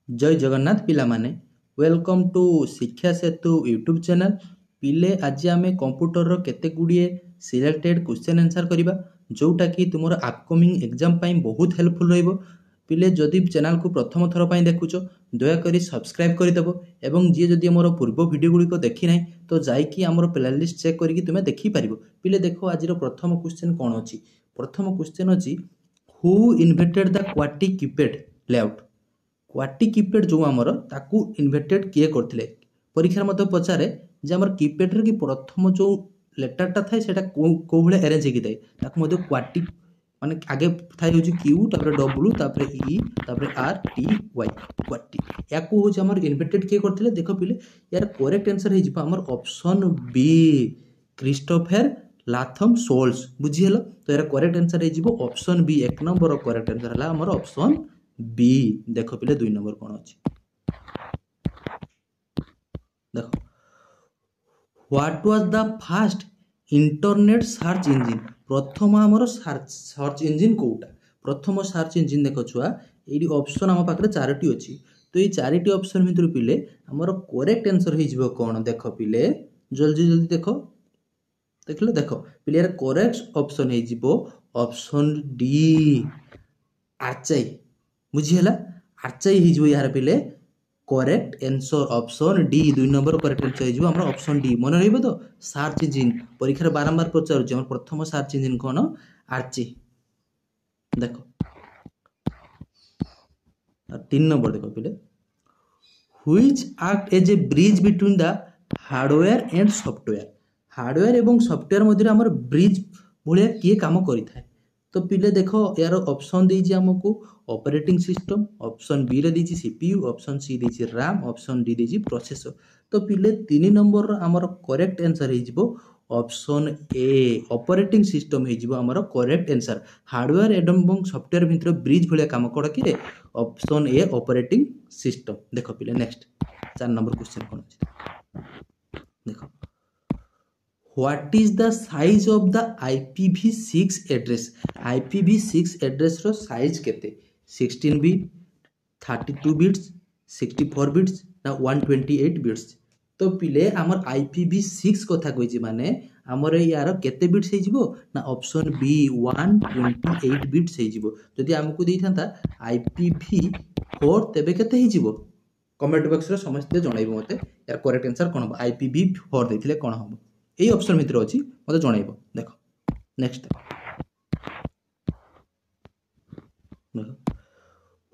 जय जगन्नाथ पिला माने वेलकम टू शिक्षा सेतु यूट्यूब चैनल। पिले आज आम कंप्यूटर केते गुड़िए सिलेक्टेड क्वेश्चन आंसर करबा जोटा कि तुमर अपकमिंग एग्जाम पाई बहुत हेल्पफुल रहइबो। पिले जदि चैनल को प्रथम थर पाई देखुच दयाकोरी सब्सक्राइब करदेव एवं जी जदि मोर पूर्व वीडियो गुड़िक देखी ना तो जाइकी आमर प्लेलिस्ट चेक करके तुम देखिपार। पिले देख आज प्रथम क्वेश्चन कौन अच्छी। प्रथम क्वेश्चन अच्छी who invented the quadri keypad layout. Quadri keypad जो आमर ताकू इन्वेंटेड किए करथिले परीक्षा मत पचारे जे आमर कीपैड रे कि प्रथम जो लेटरटा थाए सेटा को भले अरेंज हेकि थाए ताकू मध्य क्वाड्री माने आगे थाए होची क्यू तापर डब्ल्यू तापर ई तापर आर टी वाई क्वाड्री याकू होची आमर इन्वेंटेड किए करथिले। देखो पिले यार करेक्ट आंसर हे जिबा आमर option B Christopher Latham Sholes बुझिहेलो। तो यार करेक्ट आंसर हे जिबो ऑप्शन बी। एक नंबर करेक्ट आंसर हला आमर ऑप्शन बी। देख पिले 2 नंबर कौन अच्छी देख what was the fast internet search engine. प्रथम आमर सर्च इंजिन कोटा प्रथम सर्च इंजिन देख छुआ ये ऑप्शन आम पाखे 4टी अच्छी। तो ये 4टी ऑप्शन भितर पिले आमर करेक्ट आंसर हो कौन देख पिले जल्दी जल्दी देख देख लो देख पिले यार करेक्ट ऑप्शन हो ऑप्शन डी आरचाई बुझीगला। आरचाई हो यार पिले correct answer option D 2 number correct answer हो ऑप्शन डी। मन रहिबो तो सर्च इंजिन परीक्षा बारंबार पचारुछि हमर प्रथम सर्च इंजिन कोन आरची। देखो 3 नंबर देखो पिले which act as a bridge between the hardware and software. Hardware एवं सॉफ्टवेयर मध्य हमर ब्रिज भलिया किए काम करि थाए। तो पिले देखो यार ऑप्शन देछि हमकु ऑपरेटिंग सिस्टम ऑप्शन बी रे देछि सीपीयू ऑप्शन सी देछि रैम ऑप्शन डी देछि प्रोसेसर। तो पिले 3 नंबर हमर करेक्ट आंसर हे जिवो ऑप्शन ए ऑपरेटिंग सिस्टम हे जिवो हमर करेक्ट आंसर। हार्डवेयर एवं सॉफ्टवेयर भितर ब्रिज भलिया काम कोड कि ऑप्शन ए ऑपरेटिंग सिस्टम। देखो पिले नेक्स्ट 4 नंबर क्वेश्चन कोन अछि देखो what is the size of the IPv6 address. IPv6 address रो साइज केते 16 बिट 32 बिट्स 64 बिट्स ना 128 बिट्स। तो पिले हमर IPv6 कथा कहिछि माने हमर यार केते बिट्स हे जिवो ना ऑप्शन बी 128 बिट्स हे जिवो। जदि हमकु देइ थांता IPv4 तेबे केते हे जिवो कमेंट बॉक्स रे समस्त जणाइबो मते यार करेक्ट आंसर कोन हो IPv4 देथिले कोन हो यही ऑप्शन भितर अच्छी मत जनइब। देख next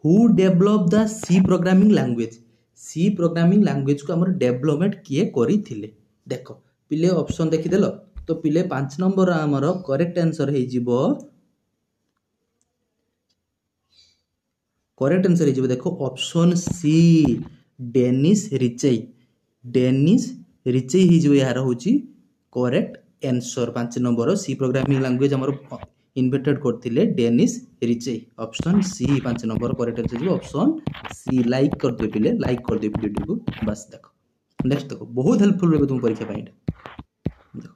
who develop the C programming language. C programming language को हमर डेवलपमेंट किए करिथिले। देख पिले ऑप्शन देखिदेल तो पिले 5 नंबर हमर करेक्ट आंसर हे जिवो करेक्ट आंसर हे जिवो देखो option C Dennis Ritchie. Dennis Ritchie हे जिवो यार होची करेक्ट आंसर। 5 नंबर सी प्रोग्रामिंग लैंग्वेज हमर इन्वेंटेड करथिले डेनिस रिचेई ऑप्शन सी 5 नंबर करेक्ट आंसर जो ऑप्शन सी। लाइक कर दे पिले लाइक कर दे वीडियो को बस। देखो नेक्स्ट देखो बहुत हेल्पफुल रहबो तुम परीक्षा पाइंट। देखो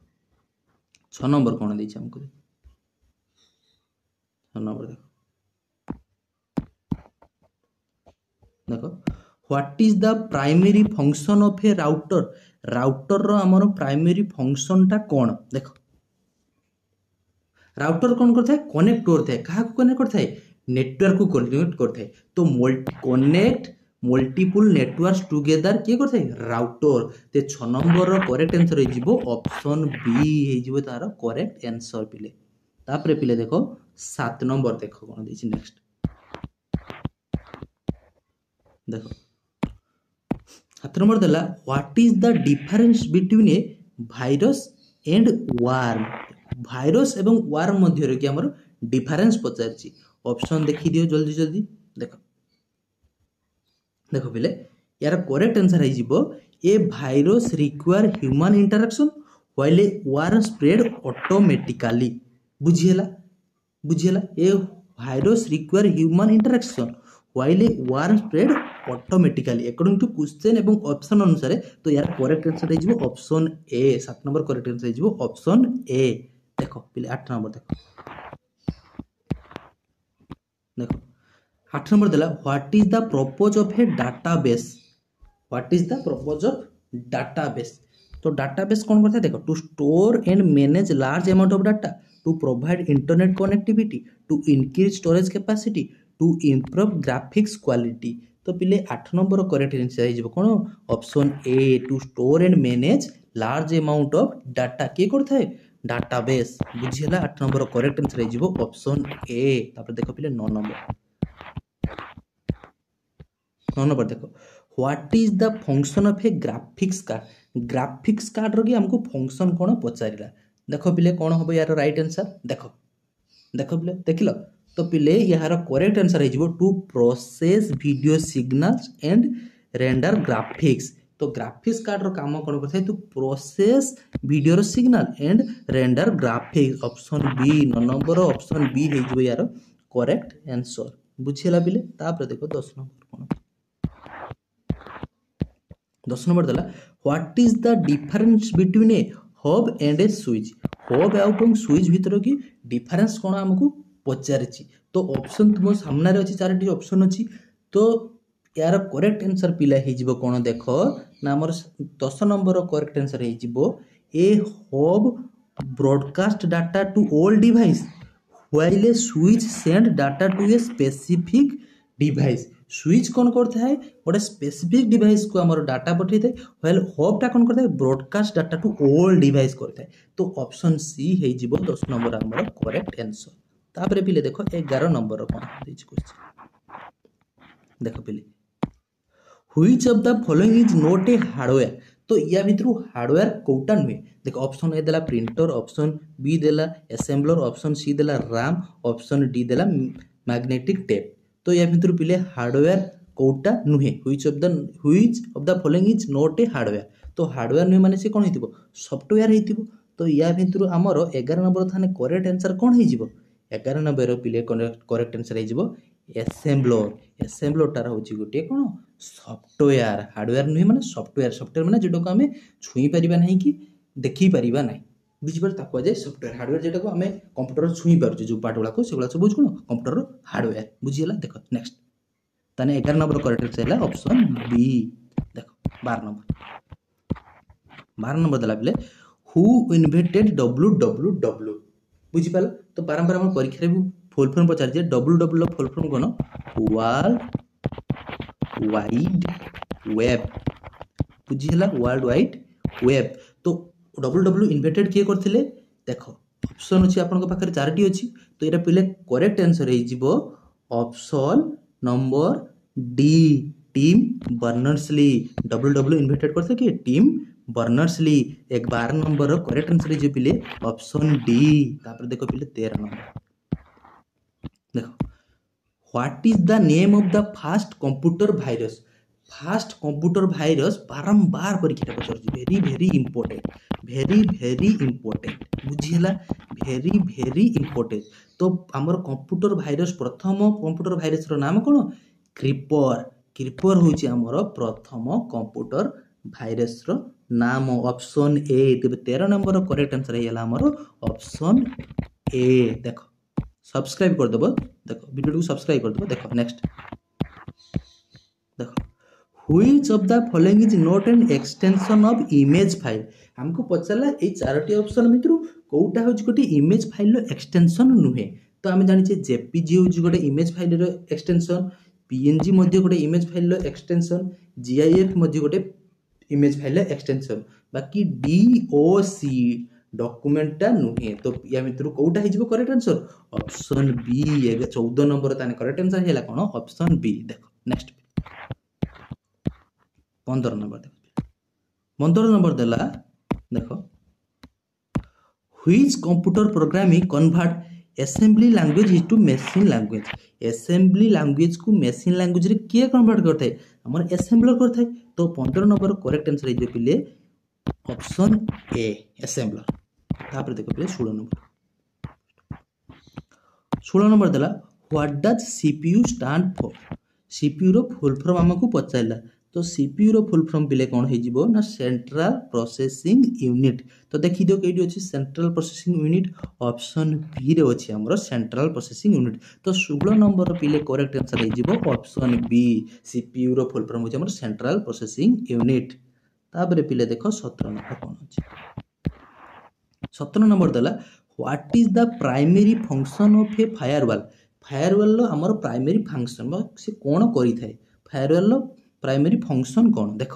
6 नंबर कोन देछि हमको 6 नंबर देखो देखो what is the primary function of a router. Router रो हमर प्राइमरी फंक्शन टा कोन देखो राउटर कोन करथाय कनेक्ट करथाय कहा को कनेक्ट करथाय नेटवर्क को कनेक्ट करथाय। तो कनेक्ट मल्टीपल नेटवर्क्स टुगेदर के करथाय राउटर। ते 6 नंबर रो करेक्ट आंसर हे जिवो ऑप्शन बी हे जिवो तार करेक्ट आंसर पिले। तापरे पिले देखो 7 नंबर देखो कोन देछि नेक्स्ट देखो 7 नंबर देला what is the difference between A virus and warm. Virus एवं वार्म मध्य रे कि हमर डिफरेंस पचारछि ऑप्शन देखि दियो जल्दी जल्दी देखो देखो पिले यार करेक्ट आंसर है जिवो a virus require human interaction while a worm spread automatically. बुझियला a virus require human interaction while a worm spread automatically according to question एवं ऑप्शन अनुसार। तो यार करेक्ट आंसर है ऑप्शन ए 7 नंबर करेक्ट आंसर है ऑप्शन ए। देखो पिले 8 नंबर देखो देखो 8 नंबर देला what is the purpose of a database. What is the purpose of database. तो डाटाबेस कौन करता है देखो, to store and manage large amount of data, to provide internet connectivity, to increase storage capacity, to improve graphics quality. तो पिले 8 number correct answer हो कौन option A, to store and manage large amount of data किए करता है database. बुझीला 8 number correct answer हो option A. तापर देखो पिले 9 नंबर देखो what is the function of a graphics card. Graphics card रो कि हमको फंक्शन कौन पचारिला। देखो पिले कौन हम यार राइट आंसर देखो, देखो पिले देखिल। तो पिले यार करेक्ट आंसर हो to process video signals and render graphics. तो ग्राफिक्स कार्ड रो काम कौन करता है to process video signal and render graphics. Option B 9 number option B हो यार करेक्ट आंसर। बुझीला पिले। तापर देखो 10 नंबर कौन 10 नंबर देला what is the difference between A hub and A switch. Hub एवं स्विच भितर की डिफरेंस कौन हमको पचारिछि। तो ऑप्शन तुम सामने अच्छी 4टी ऑप्शन अच्छी। तो यार करेक्ट आंसर पिला हो कौन देख ना आमर 10 नंबर करेक्ट आंसर हो a hub broadcast data to all device while a switch send data to a specific device. Switch कौन करता है गोटे स्पेसिफिक डिवाइस को आमर डाटा पठे थे, व्हाइल हबटा कौन करता है broadcast data to all device करता है। तो ऑप्शन सी हो 10 नंबर आमर करेक्ट आंसर। तापर पिले देखो 11 नंबर कौन क्वेश्चन देखो पिले which of the following is not a hardware. तो या भितर हार्डवेयर कोटा नुहे देखो ऑप्शन ए देला प्रिंटर, ऑप्शन बी देला असेंबलर, ऑप्शन सी देला रैम, ऑप्शन डी देला मैग्नेटिक टेप। तो या भितर पिले हार्डवेयर कोटा नुहे which of the following is not a hardware. तो हार्डवेयर नुहे माने से कौन होइतिबो सॉफ्टवेयर होइतिबो। तो या भितर हमर 11 नंबर थाने करेक्ट आंसर कौन होइजिबो 11 नंबर पिले करेक्ट आंसर होइजिबो एसेम्बलर। एसेम्बलरटार हूँ गोटे कौन सॉफ्टवेयर। हार्डवेयर नुहे माने सॉफ्टवेयर। सॉफ्टवेयर माने जोटा को आम छुई पारिबा नहीं कि देखी पारिबा नहीं बुझिपार ताको जाए सॉफ्टवेयर। हार्डवेयर जोटा को आम कंप्यूटर छुई पारुछे जो पार्ट गुड़ा से सब कौन कंप्यूटर हार्डवेयर। बुझीगला देखो नेक्स्ट ताने 11 नंबर करेक्ट आंसर है ऑप्शन बी। देखो 12 नंबर देला बेले हु इन्वेंटेड www। बुझिपाल। तो बारंबार हम परीक्षा भी फुल फॉर्म पचार www फुल फॉर्म कौन वर्ल्ड वाइड वेब। बुझीगला वर्ल्ड वाइड वेब। तो www इन्वेंटेड किए करथिले देखो ऑप्शन अछि आपन पाखरे 4टी अछि। तो एटा पहिले करेक्ट आंसर हो option number D Tim Berners Lee. www invented करथे कि Tim Berners Lee. 12 number correct answer जो पिले ऑप्शन डी। तापर देखो पिले 13 नंबर देखो what is the name of the first computer virus. First computer virus बारंबार परीक्षा पचार very very important very very important. बुझीला वेरी वेरी इंपोर्टेंट। तो आमर कंप्यूटर वायरस प्रथम कंप्यूटर वायरस रो नाम कौन क्रीपर। क्रीपर होची आमर प्रथम कंप्यूटर वायरस रो नाम ऑप्शन ए। तेबे 13 नंबर करेक्ट आंसर हैला आमर ऑप्शन ए। देखो सब्सक्राइब कर देबो देखो वीडियो को सब्सक्राइब कर देबो। देखो नेक्स्ट देखो which of the following is not an extension of image file. हमको पचारला ए 4टी ऑप्शन भितर कोउटा होची गोटे इमेज फाइल रो एक्सटेंशन नुहे। तो आमे जानि छे जेपीजी होची गोटे इमेज फाइल रो एक्सटेंशन, पीएनजी मध्ये गोटे इमेज फाइल रो एक्सटेंशन, जीआईएफ मध्ये गोटे इमेज फाइल रो एक्सटेंशन। बाकी डीओसी डॉक्यूमेंटा नुहे। तो या भितर कोउटा हिजबो करेक्ट आंसर ऑप्शन बी। 14 नंबर ताने करेक्ट आंसर हैला कोन ऑप्शन बी। देखो नेक्स्ट 15 नंबर देखो 15 नंबर देला देखो which computer programming convert assembly language into machine language. Assembly language को मशीन लैंग्वेज रे किए कन्वर्ट करता है हमर असेंबलर करता है। तो 15 नंबर करेक्ट आंसर है पिले ऑप्शन ए असेंबलर। तापर देखो पिले 16 नंबर देला what does CPU stand for. CPU रो फुल फॉर्म हमको पचारला तो सीपीयू रो फुल फॉर्म पिले कौन हो ना सेंट्रल प्रोसेसिंग यूनिट। तो देखी दियो कईटी अच्छी central processing unit option B रे अच्छी हमरो सेंट्रल प्रोसेसिंग यूनिट। तो 16 नंबर पिले करेक्ट आंसर हो ऑप्शन बी सीपीयू रो फुल फॉर्म हो सेंट्रल प्रोसेसिंग यूनिट। तापर पिले देखो 17 नंबर कौन अच्छे 17 नंबर देला what is the primary function of A firewall. Firewall आमर प्राइमरी फंक्शन से कौन करि थाए फायरवॉल प्राइमरी फंक्शन कौन देख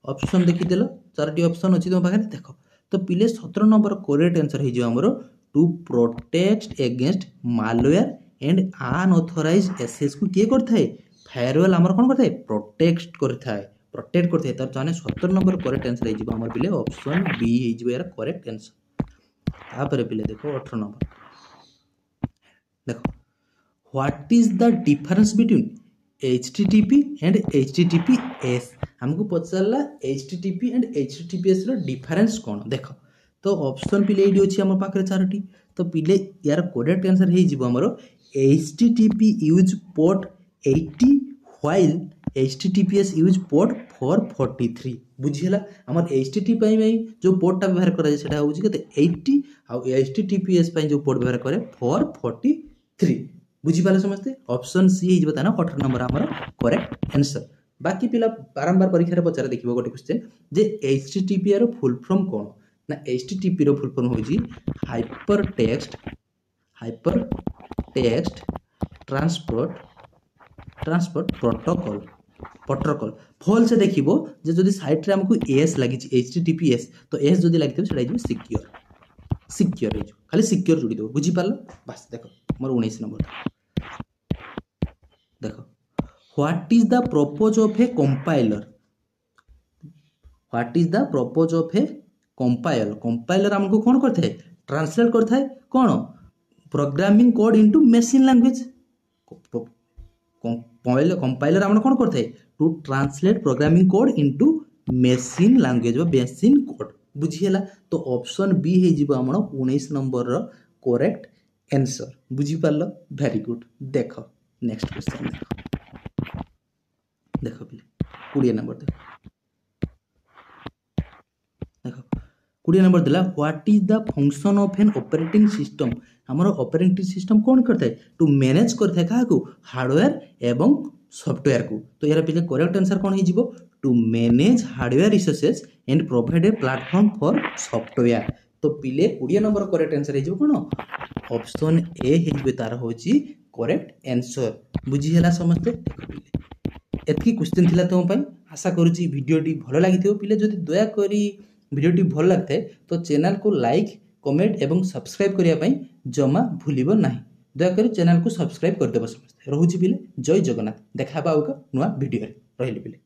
ऑप्शन देखीदेल 4टी ऑप्शन अच्छी तुम पाखे देख। तो पिले 17 नंबर करेक्ट आंसर हो to protect against malware and unauthorise access को किए करथाए फायरवॉल आमर कौन करथाए प्रोटेक्ट करथाए प्रोटेक्ट करथाए। तार जाने 17 नंबर करेक्ट आंसर हो हमर पिले ऑप्शन बी हो यार करेक्ट आंसर। तापर पिले देखो 18 नंबर देखो what is the difference between HTTP and HTTPS। हमको पचारा HTTP एंड HTTPS रो डिफरेंस कौन देख। तो ऑप्शन पिले ये अच्छी आम पाखे 4टी। तो पिले यार करेक्ट आंसर हो HTTP use port 80 while HTTPS use port 443 बुझीला आम HTTP जो पोर्टा व्यवहार कर 80 आउ HTTPS जो पोर्ट व्यवहार करे 443 बुझीपारे समस्ते ऑप्शन सी हो 18 नंबर आमर करेक्ट आंसर। बाकी पिला बारंबार परीक्षा पचार देखिए गोटे क्वेश्चन जे HTTP रो फुल फॉर्म कौन ना HTTP रो फुल फॉर्म होजी हाइपर टेक्स्ट ट्रांसपोर्ट प्रोटोकॉल भल से देखिबो जे जदि साइट रे हमको एस लागि HTTPS तो एस जदि लागि सेटा सिक्योर हो खाली सिक्योर जोड़ी दो बुझी पारलो बस। देखो मोर 19 नंबर देखो what is the purpose of a compiler. What is the purpose of a compiler compiler हमको कौन करथे ट्रांसलेट करथाय कौन programming code into machine language. Compiler हमन कौन करथाय to translate programming code into machine language बा मशीन कोड बुझीला। तो ऑप्शन बी हो आम 19 नंबर करेक्ट आंसर बुझीपार वेरी गुड। देख नेक्स्ट क्वेश्चन देख पिले 20 नंबर देखो 20 नंबर दिला what is the function of an operating system. हमर ऑपरेटिंग सिस्टम कौन करता है टू मैनेज करता है क्या हार्डवेयर एवं सॉफ्टवेयर को। तो यार पिले करेक्ट आंसर कौन हो to manage hardware resources and provide a platform for software. तो पिले 20 नंबर करेक्ट आंसर हो कौन ऑप्शन ए हो तार हूँ करेक्ट आंसर बुझीला समस्ते। एतकी क्वेश्चन थिला तुम आशा करुच्ची भिडियोटी भल लगी पिले जदि दयाकोरी भिडियोटी भल लगता है तो चैनल को लाइक कमेंट एवं सब्सक्राइब करने जमा भूलिबो नहीं। दयाकोरी चैनल को सब्सक्राइब करदेव समस्ते। रोची पिले जय जगन्नाथ देखा नुआ भिडियो रही पिले।